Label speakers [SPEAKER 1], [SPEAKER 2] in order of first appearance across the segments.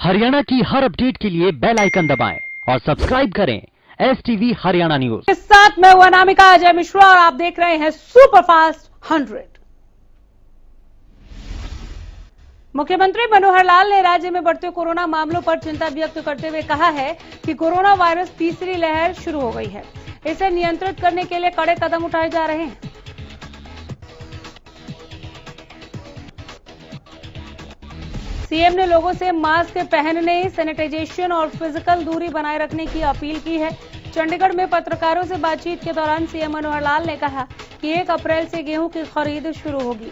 [SPEAKER 1] हरियाणा की हर अपडेट के लिए बेल आइकन दबाएं और सब्सक्राइब करें STV हरियाणा न्यूज।
[SPEAKER 2] इस साथ मैं हूं अनामिका अजय मिश्रा और आप देख रहे हैं सुपरफास्ट 100। मुख्यमंत्री मनोहर लाल ने राज्य में बढ़ते कोरोना मामलों पर चिंता व्यक्त करते हुए कहा है कि कोरोना वायरस तीसरी लहर शुरू हो गई है। इसे नियंत्रित करने के लिए कड़े कदम उठाए जा रहे हैं। सीएम ने लोगों से मास्क पहनने, सैनिटाइजेशन और फिजिकल दूरी बनाए रखने की अपील की है। चंडीगढ़ में पत्रकारों से बातचीत के दौरान सीएम मनोहर लाल ने कहा कि 1 अप्रैल से गेहूं की खरीद शुरू होगी।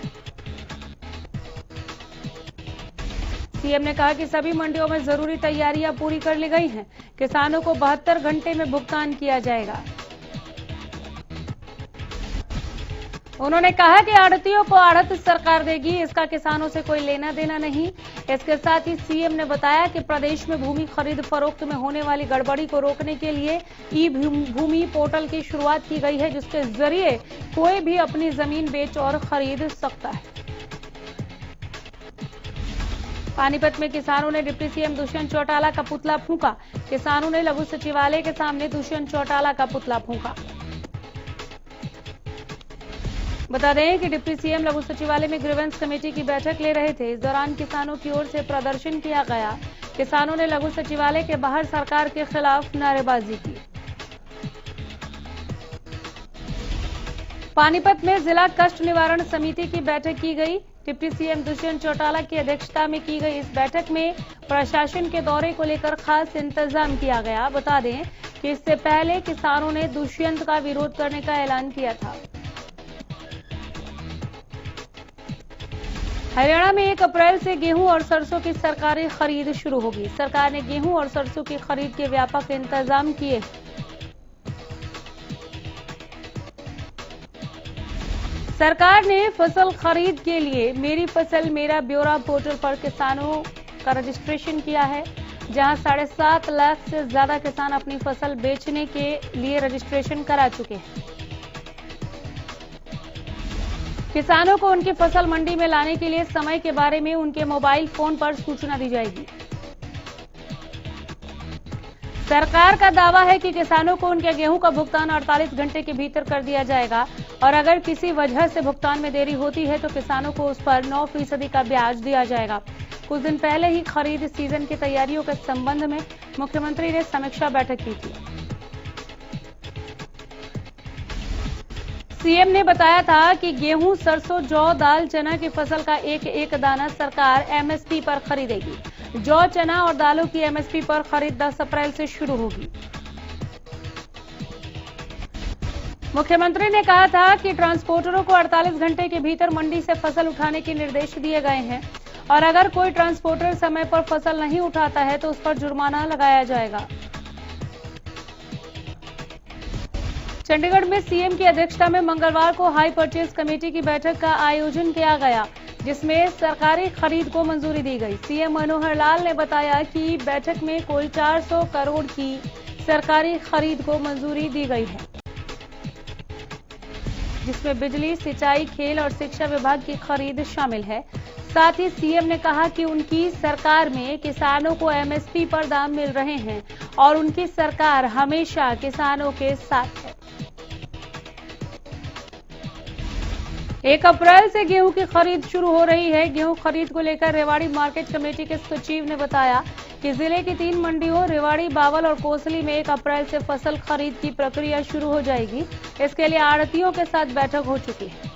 [SPEAKER 2] सीएम ने कहा कि सभी मंडियों में जरूरी तैयारियां पूरी कर ली गई हैं। किसानों को 72 घंटे में भुगतान किया जाएगा। उन्होंने कहा कि आढ़तियों को आढ़त सरकार देगी, इसका किसानों से कोई लेना देना नहीं। इसके साथ ही सीएम ने बताया कि प्रदेश में भूमि खरीद फरोख्त में होने वाली गड़बड़ी को रोकने के लिए ई भूमि पोर्टल की शुरुआत की गई है, जिसके जरिए कोई भी अपनी जमीन बेच और खरीद सकता है। पानीपत में किसानों ने डिप्टी सीएम दुष्यंत चौटाला का पुतला फूंका। किसानों ने लघु सचिवालय के सामने दुष्यंत चौटाला का पुतला फूंका। बता दें कि डिप्टी सीएम लघु सचिवालय में ग्रीवेंस कमेटी की बैठक ले रहे थे। इस दौरान किसानों की ओर से प्रदर्शन किया गया। किसानों ने लघु सचिवालय के बाहर सरकार के खिलाफ नारेबाजी की। पानीपत में जिला कष्ट निवारण समिति की बैठक की गई। डिप्टी सीएम दुष्यंत चौटाला की अध्यक्षता में की गई इस बैठक में प्रशासन के दौरे को लेकर खास इंतजाम किया गया। बता दें कि इससे पहले किसानों ने दुष्यंत का विरोध करने का ऐलान किया था। हरियाणा में 1 अप्रैल से गेहूं और सरसों की सरकारी खरीद शुरू होगी। सरकार ने गेहूं और सरसों की खरीद के व्यापक इंतजाम किए। सरकार ने फसल खरीद के लिए मेरी फसल मेरा ब्यौरा पोर्टल पर किसानों का रजिस्ट्रेशन किया है, जहां 7.5 लाख से ज्यादा किसान अपनी फसल बेचने के लिए रजिस्ट्रेशन करा चुके हैं। किसानों को उनकी फसल मंडी में लाने के लिए समय के बारे में उनके मोबाइल फोन पर सूचना दी जाएगी। सरकार का दावा है कि किसानों को उनके गेहूं का भुगतान 48 घंटे के भीतर कर दिया जाएगा और अगर किसी वजह से भुगतान में देरी होती है तो किसानों को उस पर 9% का ब्याज दिया जाएगा। कुछ दिन पहले ही खरीद सीजन की तैयारियों के संबंध में मुख्यमंत्री ने समीक्षा बैठक की थी। सीएम ने बताया था कि गेहूं, सरसों, जौ, दाल, चना की फसल का एक दाना सरकार एमएसपी पर खरीदेगी। जौ, चना और दालों की एमएसपी पर खरीद 10 अप्रैल से शुरू होगी। मुख्यमंत्री ने कहा था कि ट्रांसपोर्टरों को 48 घंटे के भीतर मंडी से फसल उठाने के निर्देश दिए गए हैं और अगर कोई ट्रांसपोर्टर समय पर फसल नहीं उठाता है तो उस पर जुर्माना लगाया जाएगा। चंडीगढ़ में सीएम की अध्यक्षता में मंगलवार को हाई परचेज कमेटी की बैठक का आयोजन किया गया, जिसमें सरकारी खरीद को मंजूरी दी गई। सीएम मनोहर लाल ने बताया कि बैठक में कुल 400 करोड़ की सरकारी खरीद को मंजूरी दी गई है, जिसमें बिजली, सिंचाई, खेल और शिक्षा विभाग की खरीद शामिल है। साथ ही सीएम ने कहा कि उनकी सरकार में किसानों को एमएसपी पर दाम मिल रहे हैं और उनकी सरकार हमेशा किसानों के साथ है। 1 अप्रैल से गेहूं की खरीद शुरू हो रही है। गेहूं खरीद को लेकर रेवाड़ी मार्केट कमेटी के सचिव ने बताया कि जिले की 3 मंडियों रेवाड़ी, बावल और कोसली में 1 अप्रैल से फसल खरीद की प्रक्रिया शुरू हो जाएगी। इसके लिए आढ़तियों के साथ बैठक हो चुकी है।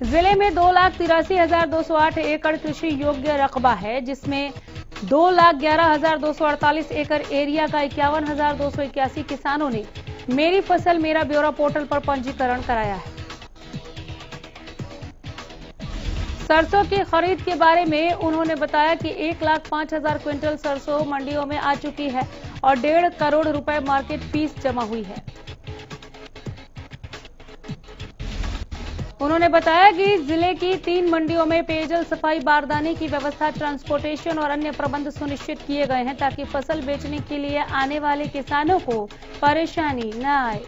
[SPEAKER 2] जिले में 2,83,208 एकड़ कृषि योग्य रकबा है, जिसमें 2,11,248 एकड़ एरिया का 51,281 किसानों ने मेरी फसल मेरा ब्यौरा पोर्टल पर पंजीकरण कराया है। सरसों की खरीद के बारे में उन्होंने बताया कि 1,05,000 क्विंटल सरसों मंडियों में आ चुकी है और 1.5 करोड़ रुपए मार्केट फीस जमा हुई है। उन्होंने बताया कि जिले की 3 मंडियों में पेयजल, सफाई, बारदाने की व्यवस्था, ट्रांसपोर्टेशन और अन्य प्रबंध सुनिश्चित किए गए हैं ताकि फसल बेचने के लिए आने वाले किसानों को परेशानी न आए।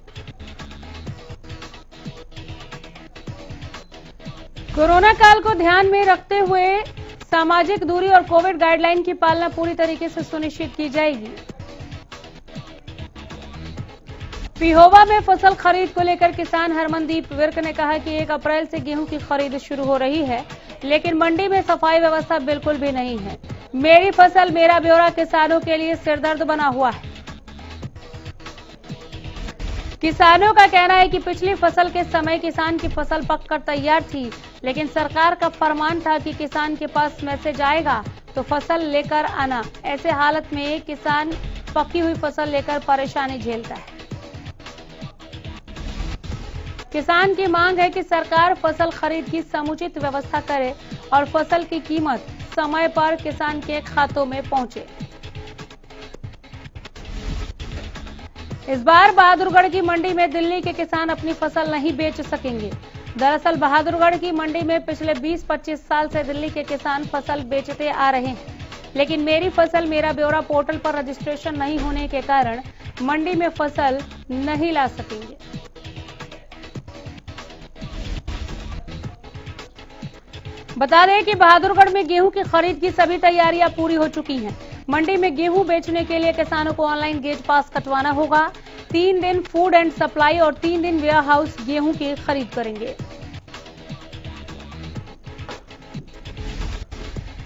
[SPEAKER 2] कोरोना काल को ध्यान में रखते हुए सामाजिक दूरी और कोविड गाइडलाइन की पालना पूरी तरीके से सुनिश्चित की जाएगी। पिहोवा में फसल खरीद को लेकर किसान हरमनदीप विर्क ने कहा कि 1 अप्रैल से गेहूं की खरीद शुरू हो रही है, लेकिन मंडी में सफाई व्यवस्था बिल्कुल भी नहीं है। मेरी फसल मेरा ब्यौरा किसानों के लिए सिरदर्द बना हुआ है। किसानों का कहना है कि पिछली फसल के समय किसान की फसल पककर तैयार थी, लेकिन सरकार का फरमान था कि किसान के पास मैसेज आएगा तो फसल लेकर आना। ऐसे हालत में किसान पकी हुई फसल लेकर परेशानी झेलता है। किसान की मांग है कि सरकार फसल खरीद की समुचित व्यवस्था करे और फसल की कीमत समय पर किसान के खातों में पहुंचे। इस बार बहादुरगढ़ की मंडी में दिल्ली के किसान अपनी फसल नहीं बेच सकेंगे। दरअसल बहादुरगढ़ की मंडी में पिछले 20-25 साल से दिल्ली के किसान फसल बेचते आ रहे हैं, लेकिन मेरी फसल मेरा ब्यौरा पोर्टल पर रजिस्ट्रेशन नहीं होने के कारण मंडी में फसल नहीं ला सकेंगे। बता दें कि बहादुरगढ़ में गेहूं की खरीद की सभी तैयारियां पूरी हो चुकी हैं। मंडी में गेहूं बेचने के लिए किसानों को ऑनलाइन गेट पास कटवाना होगा। 3 दिन फूड एंड सप्लाई और 3 दिन वेयर हाउस गेहूं की खरीद करेंगे।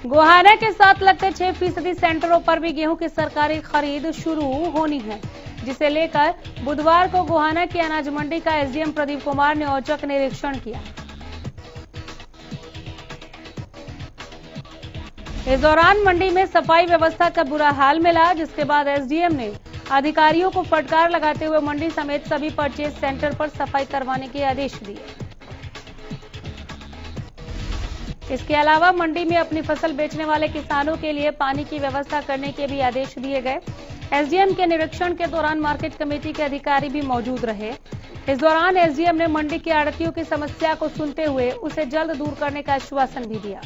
[SPEAKER 2] गोहाना के साथ लगते 6% सेंटरों पर भी गेहूं की सरकारी खरीद शुरू होनी है, जिसे लेकर बुधवार को गोहाना की अनाज मंडी का एसडीएम प्रदीप कुमार ने औचक निरीक्षण किया। इस दौरान मंडी में सफाई व्यवस्था का बुरा हाल मिला, जिसके बाद एसडीएम ने अधिकारियों को फटकार लगाते हुए मंडी समेत सभी परचेज सेंटर पर सफाई करवाने के आदेश दिए। इसके अलावा मंडी में अपनी फसल बेचने वाले किसानों के लिए पानी की व्यवस्था करने के भी आदेश दिए गए। एसडीएम के निरीक्षण के दौरान मार्केट कमेटी के अधिकारी भी मौजूद रहे। इस दौरान एसडीएम ने मंडी के आड़तियों की समस्या को सुनते हुए उसे जल्द दूर करने का आश्वासन भी दिया।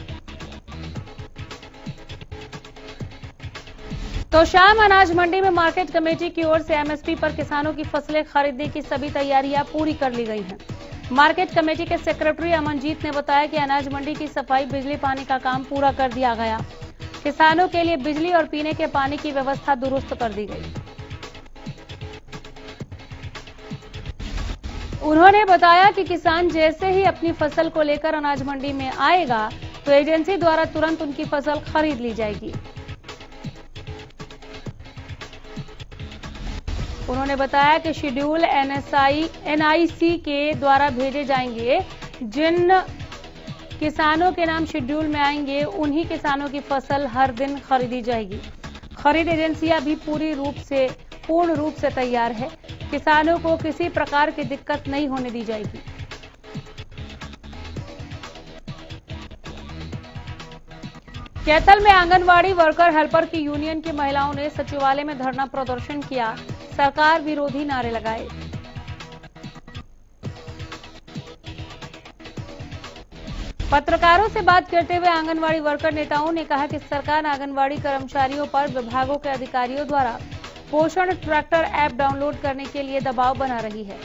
[SPEAKER 2] तो शाम अनाज मंडी में मार्केट कमेटी की ओर से एमएसपी पर किसानों की फसलें खरीदने की सभी तैयारियां पूरी कर ली गई हैं। मार्केट कमेटी के सेक्रेटरी अमनजीत ने बताया कि अनाज मंडी की सफाई, बिजली पानी का काम पूरा कर दिया गया। किसानों के लिए बिजली और पीने के पानी की व्यवस्था दुरुस्त कर दी गई। उन्होंने बताया कि किसान जैसे ही अपनी फसल को लेकर अनाज मंडी में आएगा तो एजेंसी द्वारा तुरंत उनकी फसल खरीद ली जाएगी। उन्होंने बताया कि शेड्यूल एनआईसी के द्वारा भेजे जाएंगे। जिन किसानों के नाम शेड्यूल में आएंगे उन्हीं किसानों की फसल हर दिन खरीदी जाएगी। खरीद एजेंसियां भी पूर्ण रूप से तैयार है। किसानों को किसी प्रकार की दिक्कत नहीं होने दी जाएगी। कैथल में आंगनवाड़ी वर्कर हेल्पर की यूनियन की महिलाओं ने सचिवालय में धरना प्रदर्शन किया, सरकार विरोधी नारे लगाए। पत्रकारों से बात करते हुए आंगनवाड़ी वर्कर नेताओं ने कहा कि सरकार आंगनवाड़ी कर्मचारियों पर विभागों के अधिकारियों द्वारा पोषण ट्रैक्टर ऐप डाउनलोड करने के लिए दबाव बना रही है।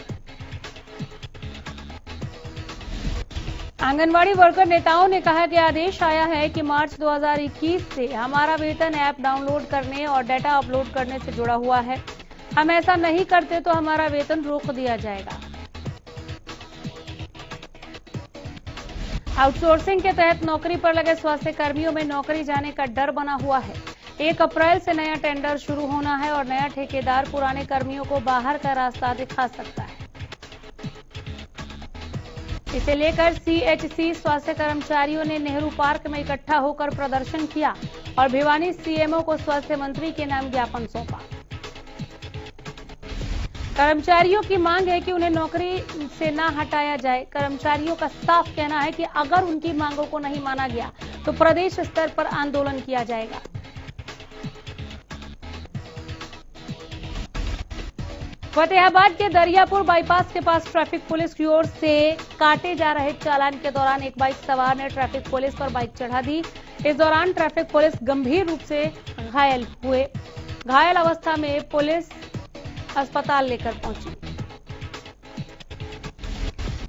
[SPEAKER 2] आंगनवाड़ी वर्कर नेताओं ने कहा कि आदेश आया है कि मार्च 2021 से हमारा वेतन ऐप डाउनलोड करने और डेटा अपलोड करने से जुड़ा हुआ है। हम ऐसा नहीं करते तो हमारा वेतन रोक दिया जाएगा। आउटसोर्सिंग के तहत नौकरी पर लगे स्वास्थ्य कर्मियों में नौकरी जाने का डर बना हुआ है। 1 अप्रैल से नया टेंडर शुरू होना है और नया ठेकेदार पुराने कर्मियों को बाहर का रास्ता दिखा सकता है। इसे लेकर सीएचसी स्वास्थ्य कर्मचारियों ने नेहरू पार्क में इकट्ठा होकर प्रदर्शन किया और भिवानी सीएमओ को स्वास्थ्य मंत्री के नाम ज्ञापन सौंपा। कर्मचारियों की मांग है कि उन्हें नौकरी से न हटाया जाए। कर्मचारियों का साफ कहना है कि अगर उनकी मांगों को नहीं माना गया तो प्रदेश स्तर पर आंदोलन किया जाएगा। फतेहाबाद के दरियापुर बाईपास के पास ट्रैफिक पुलिस की ओर से काटे जा रहे चालान के दौरान एक बाइक सवार ने ट्रैफिक पुलिस पर बाइक चढ़ा दी। इस दौरान ट्रैफिक पुलिस गंभीर रूप से घायल हुए। घायल अवस्था में पुलिस अस्पताल लेकर पहुंची।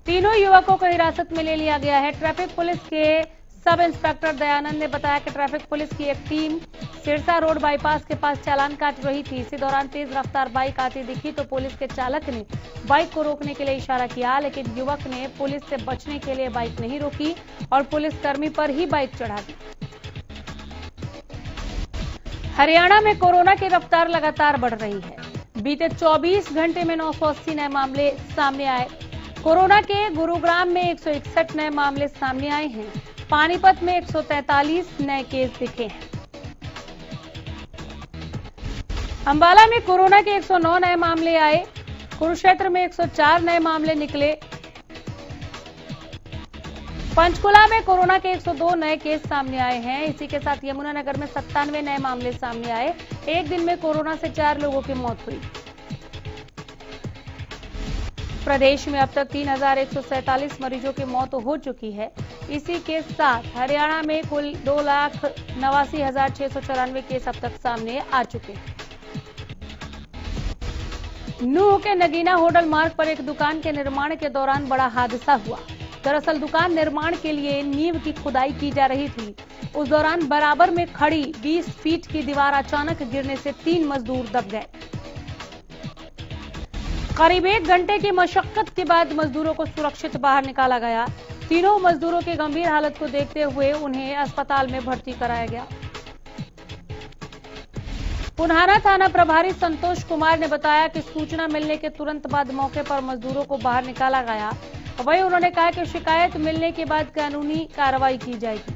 [SPEAKER 2] तीनों युवकों को हिरासत में ले लिया गया है। ट्रैफिक पुलिस के सब इंस्पेक्टर दयानंद ने बताया कि ट्रैफिक पुलिस की एक टीम सिरसा रोड बाईपास के पास चालान काट रही थी। इसी दौरान तेज रफ्तार बाइक आती दिखी तो पुलिस के चालक ने बाइक को रोकने के लिए इशारा किया, लेकिन युवक ने पुलिस से बचने के लिए बाइक नहीं रोकी और पुलिसकर्मी पर ही बाइक चढ़ा दी। हरियाणा में कोरोना की रफ्तार लगातार बढ़ रही है। बीते 24 घंटे में 980 नए मामले सामने आए। कोरोना के गुरुग्राम में 161 नए मामले सामने आए हैं। पानीपत में 143 नए केस दिखे हैं। अंबाला में कोरोना के 109 नए मामले आए। कुरुक्षेत्र में 104 नए मामले निकले। पंचकुला में कोरोना के 102 नए केस सामने आए हैं। इसी के साथ यमुनानगर में 97 नए मामले सामने आए। एक दिन में कोरोना से 4 लोगों की मौत हुई। प्रदेश में अब तक 3147 मरीजों की मौत हो चुकी है। इसी के साथ हरियाणा में कुल 2,89,694 केस अब तक सामने आ चुके हैं। नूह के नगीना होटल मार्ग पर एक दुकान के निर्माण के दौरान बड़ा हादसा हुआ। दरअसल दुकान निर्माण के लिए नींव की खुदाई की जा रही थी। उस दौरान बराबर में खड़ी 20 फीट की दीवार अचानक गिरने से 3 मजदूर दब गए। करीब 1 घंटे की मशक्कत के बाद मजदूरों को सुरक्षित बाहर निकाला गया। तीनों मजदूरों की गंभीर हालत को देखते हुए उन्हें अस्पताल में भर्ती कराया गया। पुन्हाना थाना प्रभारी संतोष कुमार ने बताया कि सूचना मिलने के तुरंत बाद मौके पर मजदूरों को बाहर निकाला गया। वहीं उन्होंने कहा कि शिकायत मिलने के बाद कानूनी कार्रवाई की जाएगी।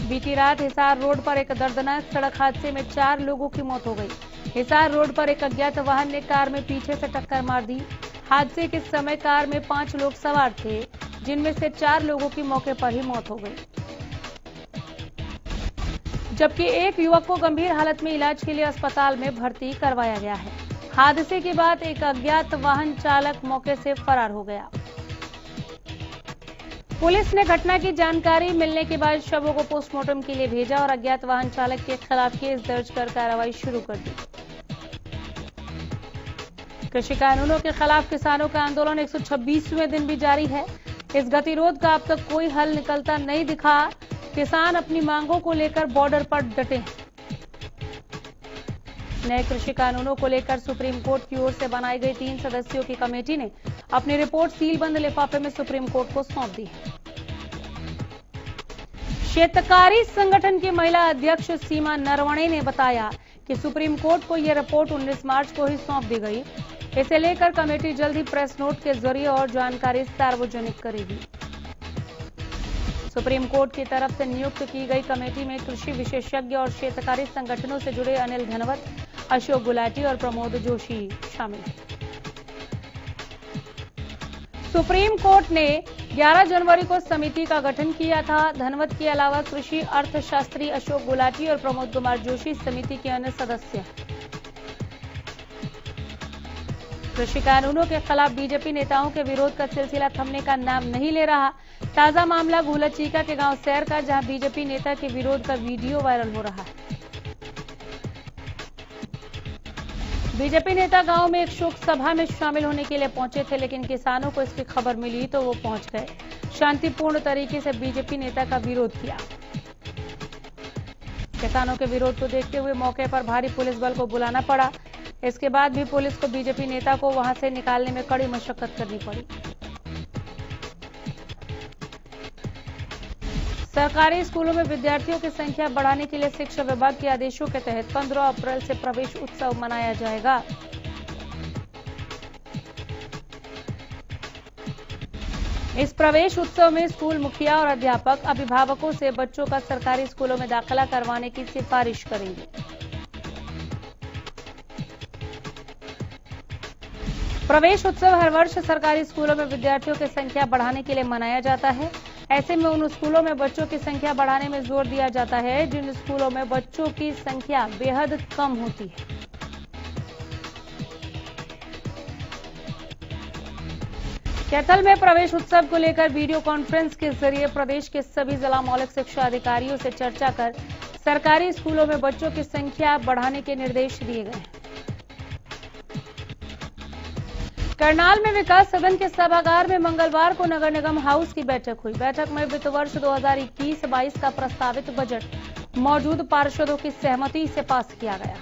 [SPEAKER 2] बीती रात हिसार रोड पर एक दर्दनाक सड़क हादसे में 4 लोगों की मौत हो गई। हिसार रोड पर एक अज्ञात वाहन ने कार में पीछे से टक्कर मार दी। हादसे के समय कार में 5 लोग सवार थे, जिनमें से 4 लोगों की मौके पर ही मौत हो गई, जबकि एक युवक को गंभीर हालत में इलाज के लिए अस्पताल में भर्ती करवाया गया है। हादसे के बाद एक अज्ञात वाहन चालक मौके से फरार हो गया। पुलिस ने घटना की जानकारी मिलने के बाद शवों को पोस्टमार्टम के लिए भेजा और अज्ञात वाहन चालक के खिलाफ केस दर्ज कर कार्रवाई शुरू कर दी। कृषि कानूनों के खिलाफ किसानों का आंदोलन 126वें दिन भी जारी है। इस गतिरोध का अब तक कोई हल निकलता नहीं दिखा। किसान अपनी मांगों को लेकर बॉर्डर पर डटे हैं। नए कृषि कानूनों को लेकर सुप्रीम कोर्ट की ओर से बनाई गई 3 सदस्यों की कमेटी ने अपनी रिपोर्ट सीलबंद लिफाफे में सुप्रीम कोर्ट को सौंप दी है। शेतकारी संगठन की महिला अध्यक्ष सीमा नरवणे ने बताया कि सुप्रीम कोर्ट को यह रिपोर्ट 19 मार्च को ही सौंप दी गई। इसे लेकर कमेटी जल्द ही प्रेस नोट के जरिए और जानकारी सार्वजनिक करेगी। सुप्रीम कोर्ट की तरफ से नियुक्त की गई कमेटी में कृषि विशेषज्ञ और शेतकारी संगठनों से जुड़े अनिल धनवत, अशोक गुलाटी और प्रमोद जोशी शामिल हैं। सुप्रीम कोर्ट ने 11 जनवरी को समिति का गठन किया था। धनवत के अलावा कृषि अर्थशास्त्री अशोक गुलाटी और प्रमोद कुमार जोशी समिति के अन्य सदस्य हैं। कृषि कानूनों के खिलाफ बीजेपी नेताओं के विरोध का सिलसिला थमने का नाम नहीं ले रहा। ताजा मामला घुलचीका के गांव सैर का, जहां बीजेपी नेता के विरोध का वीडियो वायरल हो रहा है। बीजेपी नेता गांव में एक शोक सभा में शामिल होने के लिए पहुंचे थे, लेकिन किसानों को इसकी खबर मिली तो वो पहुंच गए। शांतिपूर्ण तरीके से बीजेपी नेता का विरोध किया। किसानों के विरोध को देखते हुए मौके पर भारी पुलिस बल को बुलाना पड़ा। इसके बाद भी पुलिस को बीजेपी नेता को वहां से निकालने में कड़ी मशक्कत करनी पड़ी। सरकारी स्कूलों में विद्यार्थियों की संख्या बढ़ाने के लिए शिक्षा विभाग के आदेशों के तहत 15 अप्रैल से प्रवेश उत्सव मनाया जाएगा। इस प्रवेश उत्सव में स्कूल मुखिया और अध्यापक अभिभावकों से बच्चों का सरकारी स्कूलों में दाखिला करवाने की सिफारिश करेंगे। प्रवेश उत्सव हर वर्ष सरकारी स्कूलों में विद्यार्थियों की संख्या बढ़ाने के लिए मनाया जाता है। ऐसे में उन स्कूलों में बच्चों की संख्या बढ़ाने में जोर दिया जाता है जिन स्कूलों में बच्चों की संख्या बेहद कम होती है। कैथल में प्रवेश उत्सव को लेकर वीडियो कॉन्फ्रेंस के जरिए प्रदेश के सभी जिला मौलिक शिक्षा अधिकारियों से चर्चा कर सरकारी स्कूलों में बच्चों की संख्या बढ़ाने के निर्देश दिए गए हैं। करनाल में विकास सदन के सभागार में मंगलवार को नगर निगम हाउस की बैठक हुई। बैठक में वित्त वर्ष 2021-22 का प्रस्तावित बजट मौजूद पार्षदों की सहमति से पास किया गया।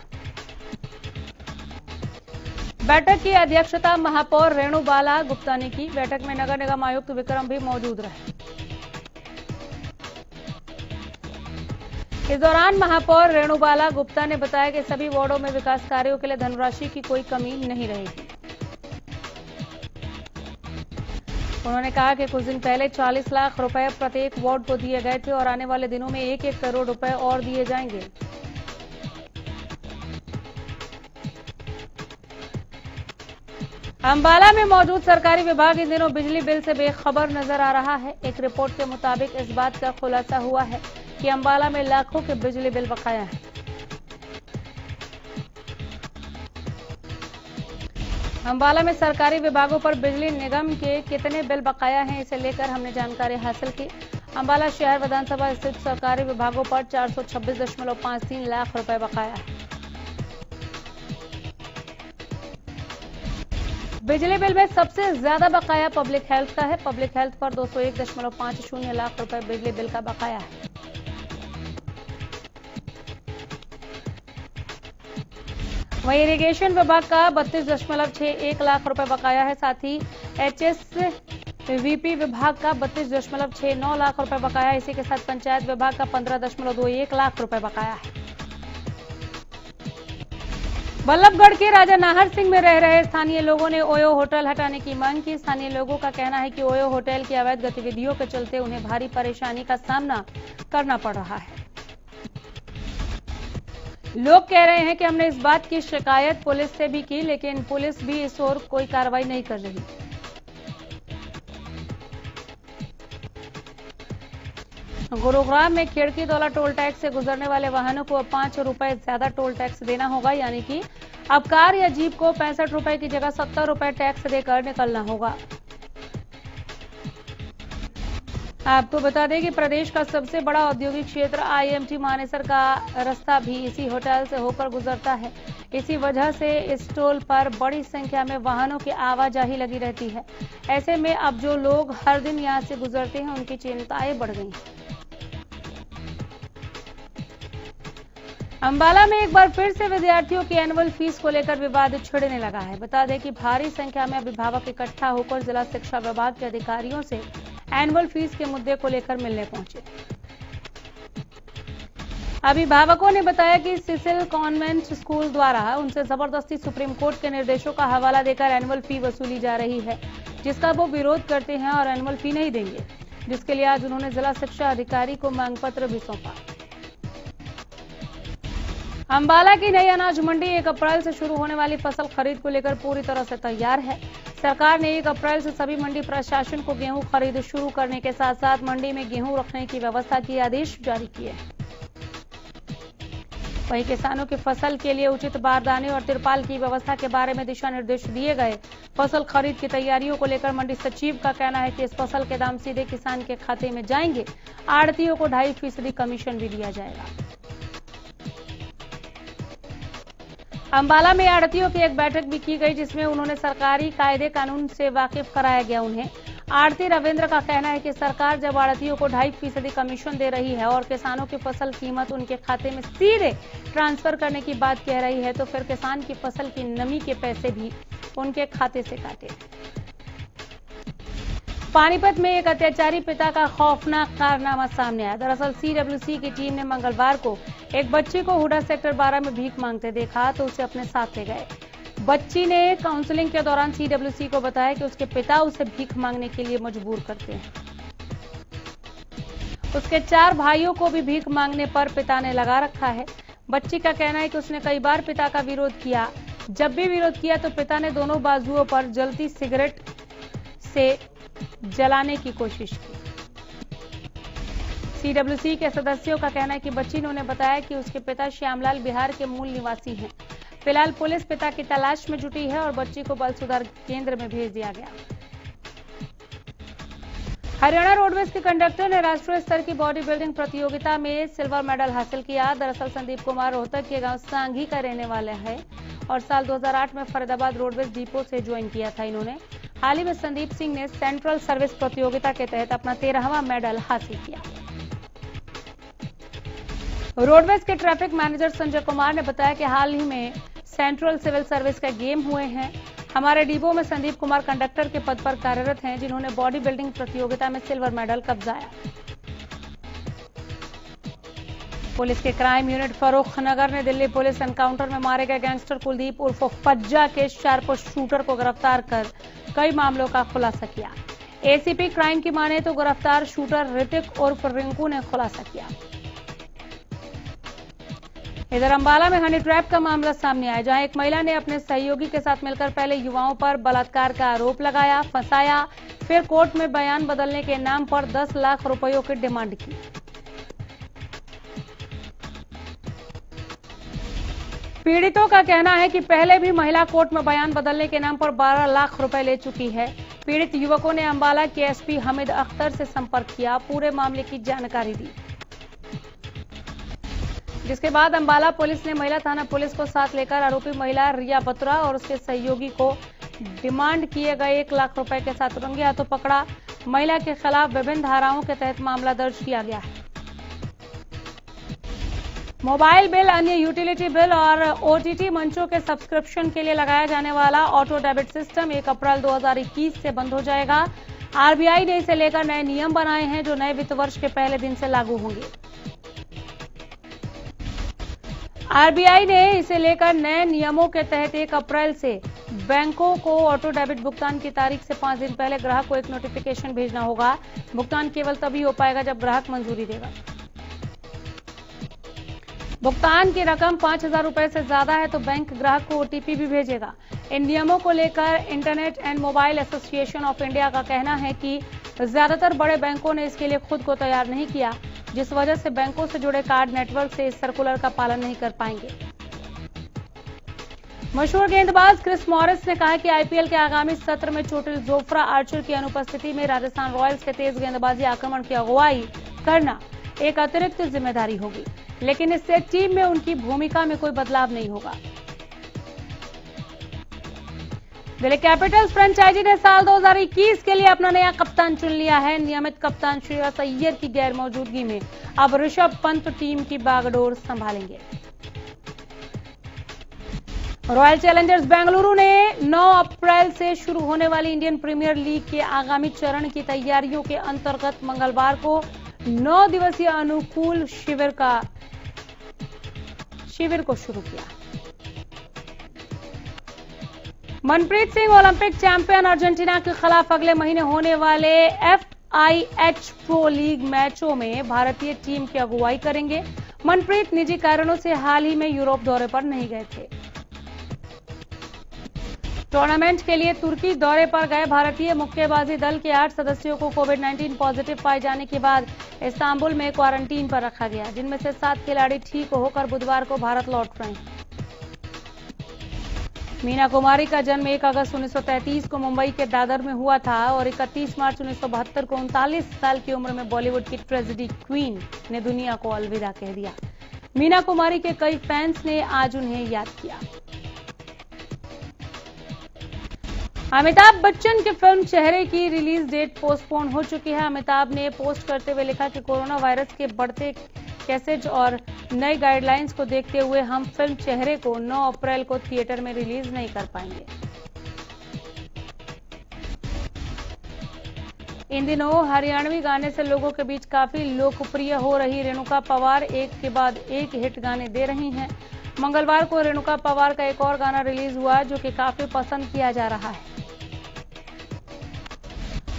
[SPEAKER 2] बैठक की अध्यक्षता महापौर रेणुबाला गुप्ता ने की। बैठक में नगर निगम आयुक्त विक्रम भी मौजूद रहे। इस दौरान महापौर रेणुबाला गुप्ता ने बताया कि सभी वार्डों में विकास कार्यों के लिए धनराशि की कोई कमी नहीं रहेगी। उन्होंने कहा कि कुछ दिन पहले 40 लाख रुपए प्रत्येक वार्ड को दिए गए थे और आने वाले दिनों में 1-1 करोड़ रुपए और दिए जाएंगे। अंबाला में मौजूद सरकारी विभाग इन दिनों बिजली बिल से बेखबर नजर आ रहा है। एक रिपोर्ट के मुताबिक इस बात का खुलासा हुआ है कि अंबाला में लाखों के बिजली बिल बकाया हैं। अंबाला में सरकारी विभागों पर बिजली निगम के कितने बिल बकाया हैं, इसे लेकर हमने जानकारी हासिल की। अंबाला शहर विधानसभा स्थित सरकारी विभागों पर 426.53 लाख रुपए बकाया है। बिजली बिल में सबसे ज्यादा बकाया पब्लिक हेल्थ का है। पब्लिक हेल्थ पर 201.50 लाख रुपए बिजली बिल का बकाया है। वहीं इरिगेशन विभाग का 32.61 लाख रुपए बकाया है। साथ ही HSVP विभाग का 32.69 लाख रुपए बकाया है। इसी के साथ पंचायत विभाग का 15.21 लाख रुपए बकाया है। बल्लभगढ़ के राजा नाहर सिंह में रह रहे स्थानीय लोगों ने ओयो होटल हटाने की मांग की। स्थानीय लोगों का कहना है कि ओयो होटल की अवैध गतिविधियों के चलते उन्हें भारी परेशानी का सामना करना पड़ रहा है। लोग कह रहे हैं कि हमने इस बात की शिकायत पुलिस से भी की, लेकिन पुलिस भी इस ओर कोई कार्रवाई नहीं कर रही। गुरुग्राम में खिड़की दौला टोल टैक्स से गुजरने वाले वाहनों को अब 5 रुपए ज्यादा टोल टैक्स देना होगा, यानी कि अब कार या जीप को 65 रुपए की जगह 70 रुपए टैक्स देकर निकलना होगा। आपको बता दें कि प्रदेश का सबसे बड़ा औद्योगिक क्षेत्र IMT मानेसर का रास्ता भी इसी होटल से होकर गुजरता है। इसी वजह से इस टोल पर बड़ी संख्या में वाहनों की आवाजाही लगी रहती है। ऐसे में अब जो लोग हर दिन यहां से गुजरते हैं उनकी चिंताएं बढ़ गई। अंबाला में एक बार फिर से विद्यार्थियों की एनुअल फीस को लेकर विवाद छिड़ने लगा है। बता दें कि भारी संख्या में अभिभावक इकट्ठा होकर जिला शिक्षा विभाग के अधिकारियों से एनुअल फीस के मुद्दे को लेकर मिलने पहुंचे। अभिभावकों ने बताया कि सिसिल कॉन्वेंट स्कूल द्वारा उनसे जबरदस्ती सुप्रीम कोर्ट के निर्देशों का हवाला देकर एनुअल फी वसूली जा रही है, जिसका वो विरोध करते हैं और एनुअल फी नहीं देंगे, जिसके लिए आज उन्होंने जिला शिक्षा अधिकारी को मांग पत्र भी सौंपा। अंबाला की नई अनाज मंडी 1 अप्रैल से शुरू होने वाली फसल खरीद को लेकर पूरी तरह से तैयार है। सरकार ने 1 अप्रैल से सभी मंडी प्रशासन को गेहूं खरीद शुरू करने के साथ साथ मंडी में गेहूं रखने की व्यवस्था के आदेश जारी किए। वहीं किसानों की फसल के लिए उचित बारदाने और तिरपाल की व्यवस्था के बारे में दिशा निर्देश दिए गए। फसल खरीद की तैयारियों को लेकर मंडी सचिव का कहना है कि इस फसल के दाम सीधे किसान के खाते में जाएंगे। आड़तियों को 2.5% कमीशन भी दिया जाएगा। अंबाला में आड़तियों की एक बैठक भी की गई, जिसमें उन्होंने सरकारी कायदे कानून से वाकिफ कराया गया। उन्हें आड़ती रविंद्र का कहना है कि सरकार जब आड़तियों को 2.5% कमीशन दे रही है और किसानों की फसल कीमत उनके खाते में सीधे ट्रांसफर करने की बात कह रही है, तो फिर किसान की फसल की नमी के पैसे भी उनके खाते से काटे। पानीपत में एक अत्याचारी पिता का खौफनाक कारनामा सामने आया। दरअसल CWC की टीम ने मंगलवार को एक बच्ची को हुडा सेक्टर 12 में भीख मांगते देखा तो उसे अपने साथ ले गए। बच्ची ने काउंसलिंग के दौरान CWC को बताया कि उसके पिता उसे भीख मांगने के लिए मजबूर करते हैं। उसके 4 भाइयों को भी भीख मांगने पर पिता ने लगा रखा है। बच्ची का कहना है कि उसने कई बार पिता का विरोध किया। जब भी विरोध किया तो पिता ने दोनों बाजुओं पर जलती सिगरेट से जलाने की कोशिश की। CWC के सदस्यों का कहना है कि बच्ची ने उन्हें बताया कि उसके पिता श्यामलाल बिहार के मूल निवासी हैं। फिलहाल पुलिस पिता की तलाश में जुटी है और बच्ची को बाल सुधार केंद्र में भेज दिया गया। हरियाणा रोडवेज के कंडक्टर ने राष्ट्रीय स्तर की बॉडी बिल्डिंग प्रतियोगिता में सिल्वर मेडल हासिल किया। दरअसल संदीप कुमार रोहतक के गांव सांघी का रहने वाला है। और साल 2008 में फरीदाबाद रोडवेज डिपो से ज्वाइन किया था इन्होंने। हाल ही में संदीप सिंह ने सेंट्रल सर्विस प्रतियोगिता के तहत अपना 13वां मेडल हासिल किया। रोडवेज के ट्रैफिक मैनेजर संजय कुमार ने बताया कि हाल ही में सेंट्रल सिविल सर्विस का गेम हुए हैं। हमारे डिपो में संदीप कुमार कंडक्टर के पद पर कार्यरत हैं, जिन्होंने बॉडी बिल्डिंग प्रतियोगिता में सिल्वर मेडल कब्जाया। पुलिस के क्राइम यूनिट फर्रुखनगर ने दिल्ली पुलिस एनकाउंटर में मारे गए गैंगस्टर कुलदीप उर्फ फज्जा के शार्प शूटर को गिरफ्तार कर कई मामलों का खुलासा किया। एसीपी क्राइम की माने तो गिरफ्तार शूटर ऋतिक उर्फ रिंकू ने खुलासा किया। इधर अंबाला में हनी ट्रैप का मामला सामने आया, जहां एक महिला ने अपने सहयोगी के साथ मिलकर पहले युवाओं पर बलात्कार का आरोप लगाया, फंसाया, फिर कोर्ट में बयान बदलने के नाम पर 10 लाख रुपयों की डिमांड की। पीड़ितों का कहना है कि पहले भी महिला कोर्ट में बयान बदलने के नाम पर 12 लाख रुपए ले चुकी है। पीड़ित युवकों ने अंबाला के एसपी हमीद अख्तर से संपर्क किया, पूरे मामले की जानकारी दी, जिसके बाद अंबाला पुलिस ने महिला थाना पुलिस को साथ लेकर आरोपी महिला रिया बत्रा और उसके सहयोगी को डिमांड किए गए 1 लाख रुपए के साथ रंगे हाथों पकड़ा। महिला के खिलाफ विभिन्न धाराओं के तहत मामला दर्ज किया गया है। मोबाइल बिल, अन्य यूटिलिटी बिल और ओटीटी मंचों के सब्सक्रिप्शन के लिए लगाया जाने वाला ऑटो डेबिट सिस्टम 1 अप्रैल 2021 से बंद हो जाएगा। आरबीआई ने इसे लेकर नए नियम बनाए हैं, जो नए वित्त वर्ष के पहले दिन से लागू होंगे। आरबीआई ने इसे लेकर नए नियमों के तहत 1 अप्रैल से बैंकों को ऑटो डेबिट भुगतान की तारीख से 5 दिन पहले ग्राहक को एक नोटिफिकेशन भेजना होगा। भुगतान केवल तभी हो पाएगा जब ग्राहक मंजूरी देगा। भुगतान की रकम 5,000 रुपए से ज्यादा है तो बैंक ग्राहक को ओटीपी भी भेजेगा। इन नियमों को लेकर internet and mobile association of India का कहना है कि ज्यादातर बड़े बैंकों ने इसके लिए खुद को तैयार नहीं किया, जिस वजह से बैंकों से जुड़े कार्ड नेटवर्क से इस सर्कुलर का पालन नहीं कर पाएंगे। मशहूर गेंदबाज क्रिस मॉरिस ने कहा कि आईपीएल के आगामी सत्र में चोटिल जोफ्रा आर्चर की अनुपस्थिति में राजस्थान रॉयल्स के तेज गेंदबाजी आक्रमण की अगुवाई करना एक अतिरिक्त जिम्मेदारी होगी, लेकिन इससे टीम में उनकी भूमिका में कोई बदलाव नहीं होगा। दिल्ली कैपिटल्स फ्रेंचाइजी ने साल 2021 के लिए अपना नया कप्तान चुन लिया है। नियमित कप्तान श्रेयस अय्यर की गैर मौजूदगी में अब ऋषभ पंत टीम की बागडोर संभालेंगे। रॉयल चैलेंजर्स बेंगलुरु ने 9 अप्रैल से शुरू होने वाली इंडियन प्रीमियर लीग के आगामी चरण की तैयारियों के अंतर्गत मंगलवार को 9 दिवसीय अनुकूल शिविर को शुरू किया। Manpreet Singh Olympic champion Argentina के खिलाफ अगले महीने होने वाले FIH प्रो लीग मैचों में भारतीय टीम की अगुवाई करेंगे। मनप्रीत निजी कारणों से हाल ही में यूरोप दौरे पर नहीं गए थे। टूर्नामेंट के लिए तुर्की दौरे पर गए भारतीय मुक्केबाजी दल के 8 सदस्यों को कोविड-19 पॉजिटिव पाए जाने के बाद इस्तांबुल में क्वारंटीन पर रखा गया, जिनमें से 7 खिलाड़ी ठीक होकर बुधवार को भारत लौट रहे हैं। मीना कुमारी का जन्म 1 अगस्त 1933 को मुंबई के दादर में हुआ था और 31 मार्च 1972 को 39 साल की उम्र में बॉलीवुड की ट्रेजेडी क्वीन ने दुनिया को अलविदा कह दिया। मीना कुमारी के कई फैंस ने आज उन्हें याद किया। अमिताभ बच्चन की फिल्म चेहरे की रिलीज डेट पोस्टपोन हो चुकी है। अमिताभ ने पोस्ट करते हुए लिखा कि कोरोना वायरस के बढ़ते केसेज और नई गाइडलाइंस को देखते हुए हम फिल्म चेहरे को 9 अप्रैल को थिएटर में रिलीज नहीं कर पाएंगे। इन दिनों हरियाणवी गाने से लोगों के बीच काफी लोकप्रिय हो रही रेणुका पवार एक के बाद एक हिट गाने दे रही हैं। मंगलवार को रेणुका पवार का एक और गाना रिलीज हुआ जो कि काफी पसंद किया जा रहा है।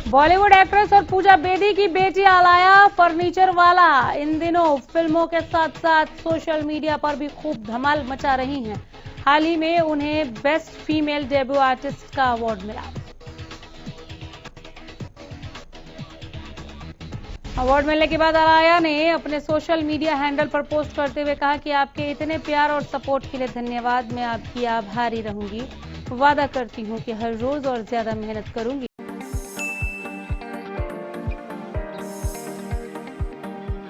[SPEAKER 2] बॉलीवुड एक्ट्रेस और पूजा बेदी की बेटी आलाया फर्नीचर वाला इन दिनों फिल्मों के साथ साथ सोशल मीडिया पर भी खूब धमाल मचा रही हैं। हाल ही में उन्हें बेस्ट फीमेल डेब्यू आर्टिस्ट का अवार्ड मिला। अवार्ड मिलने के बाद आलाया ने अपने सोशल मीडिया हैंडल पर पोस्ट करते हुए कहा कि आपके इतने प्यार और सपोर्ट के लिए धन्यवाद। मैं आपकी आभारी रहूंगी। वादा करती हूं कि हर रोज और ज्यादा मेहनत करूंगी